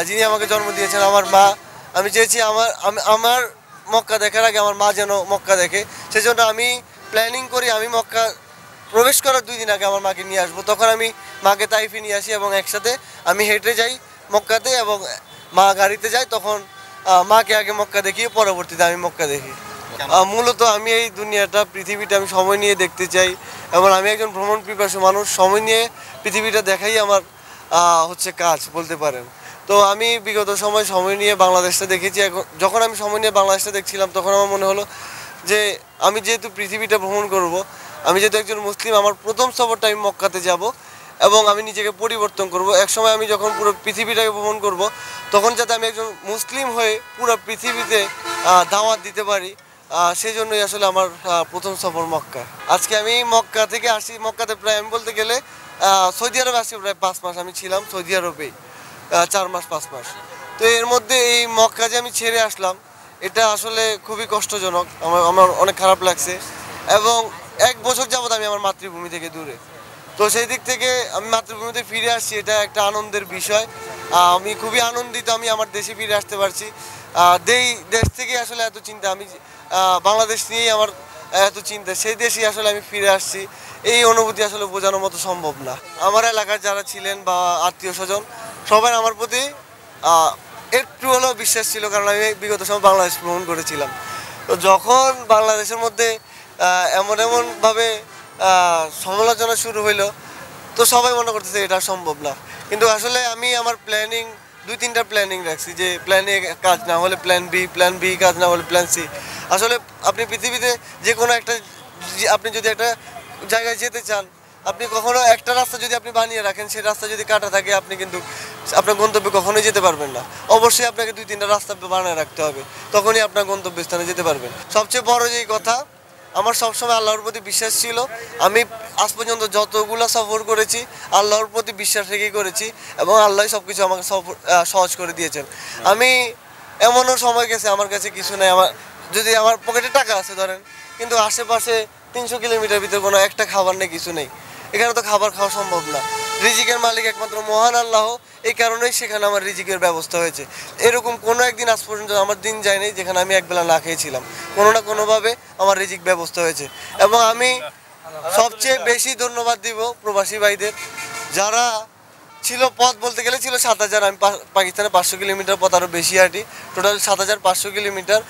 যিনি আমাকে জন্ম দিয়েছেন, আমার মা। আমি চেয়েছি আমার মক্কা দেখার আগে আমার মা যেন মক্কা দেখে। সেজন্য আমি প্ল্যানিং করি আমি মক্কা প্রবেশ করার 2 দিন আগে আমার মাকে নিয়ে আসবো। তখন আমি মাকে তাইফে নিয়ে আসি এবং একসাথে আমি হেঁটে যাই মক্কাতে এবং মা গাড়িতে যায়। তখন মাকে আগে মক্কা দেখি, পরবর্তীতে আমি মক্কা দেখি। মূলত আমি এই দুনিয়াটা পৃথিবীটা আমি সময় নিয়ে দেখতে চাই এবং আমি একজন ভ্রমণ পিপাসু মানুষ। সময় নিয়ে পৃথিবীটা দেখাই আমার হচ্ছে কাজ বলতে পারেন। তো আমি বিগত সময় নিয়ে বাংলাদেশটা দেখেছি। যখন আমি সময় নিয়ে বাংলাদেশটা দেখছিলাম তখন আমার মনে হলো যে আমি যেহেতু পৃথিবীটা ভ্রমণ করব, আমি যেহেতু একজন মুসলিম, আমার প্রথম সফরটা আমি মক্কাতে যাব এবং আমি নিজেকে পরিবর্তন করব। একসময় আমি যখন পুরো পৃথিবীটাকে ভ্রমণ করব তখন যাতে আমি একজন মুসলিম হয়ে পুরো পৃথিবীতে দাওয়াত দিতে পারি, সেই জন্যই আসলে আমার প্রথম সফর মক্কা। আজকে আমি মক্কা থেকে আসি। মক্কাতে প্রায় আমি বলতে গেলে সৌদি আরবে আসি প্রায় 5 মাস আমি ছিলাম সৌদি আরবেই, 4 মাস 5 মাস। তো এর মধ্যে এই মক্কা যে আমি ছেড়ে আসলাম এটা আসলে খুবই কষ্টজনক, আমার অনেক খারাপ লাগছে এবং 1 বছর যাবত আমি আমার মাতৃভূমি থেকে দূরে। তো সেই দিক থেকে আমি মাতৃভূমিতে ফিরে আসছি, এটা একটা আনন্দের বিষয়। আমি খুবই আনন্দিত আমি আমার দেশে ফিরে আসতে পারছি। দেশ থেকে আসলে এত চিন্তা, আমি বাংলাদেশ নিয়েই আমার এত চিন্তা, সেই দেশেই আসলে আমি ফিরে আসছি। এই অনুভূতি আসলে বোঝানোর মতো সম্ভব না। আমার এলাকার যারা ছিলেন বা আত্মীয় স্বজন সবাই আমার প্রতি একটু হলেও বিশ্বাস ছিল, কারণ আমি বিগত সময় বাংলাদেশ ভ্রমণ করেছিলাম। তো যখন বাংলাদেশের মধ্যে এমনভাবে সমালোচনা শুরু হইলো তো সবাই মনে করতেছে এটা সম্ভব না। কিন্তু আসলে আমি আমার প্ল্যানিং 2-3টা প্ল্যানিং রাখছি, যে প্ল্যান এ কাজ না হলে প্ল্যান বি কাজ না হলে প্ল্যান সি। আসলে আপনি পৃথিবীতে যে কোনো একটা আপনি যদি একটা জায়গায় যেতে চান, আপনি কখনো একটা রাস্তা যদি আপনি বানিয়ে রাখেন, সেই রাস্তা যদি কাটা থাকে আপনি কিন্তু আপনার গন্তব্যে কখনোই যেতে পারবেন না। অবশ্যই আপনাকে 2-3টা রাস্তা বানিয়ে রাখতে হবে, তখনই আপনার গন্তব্যস্থানে যেতে পারবেন। সবচেয়ে বড় যেই কথা, আমার সবসময় আল্লাহর প্রতি বিশ্বাস ছিল। আমি আজ পর্যন্ত যতগুলো সফর করেছি আল্লাহর প্রতি বিশ্বাস রেখেই করেছি এবং আল্লাহই সব কিছু আমাকে সহজ করে দিয়েছেন। আমি এমনও সময় গেছে আমার কাছে কিছু নেই, যদি আমার পকেটে টাকা আছে ধরেন, কিন্তু আশেপাশে 300 কিলোমিটার ভিতরে কোনো একটা খাবার নেই, কিছু নেই। এখানে তো খাবার খাওয়া সম্ভব না। রিজিকের মালিক একমাত্র মহান আল্লাহ, এই কারণেই সেখানে আমার রিজিকের ব্যবস্থা হয়েছে। এরকম কোনো একদিন আজ পর্যন্ত আমার দিন যায়নি যেখানে আমি একবেলা না খেয়েছিলাম। কোনো না কোনোভাবে আমার রিজিক ব্যবস্থা হয়েছে এবং আমি সবচেয়ে বেশি ধন্যবাদ দিব প্রবাসী ভাইদের, যারা ছিল পথ বলতে গেলে ছিল 7,000। আমি পাকিস্তানে 500 কিলোমিটার পথ আরও বেশি হাঁটি, টোটাল 7,500 কিলোমিটার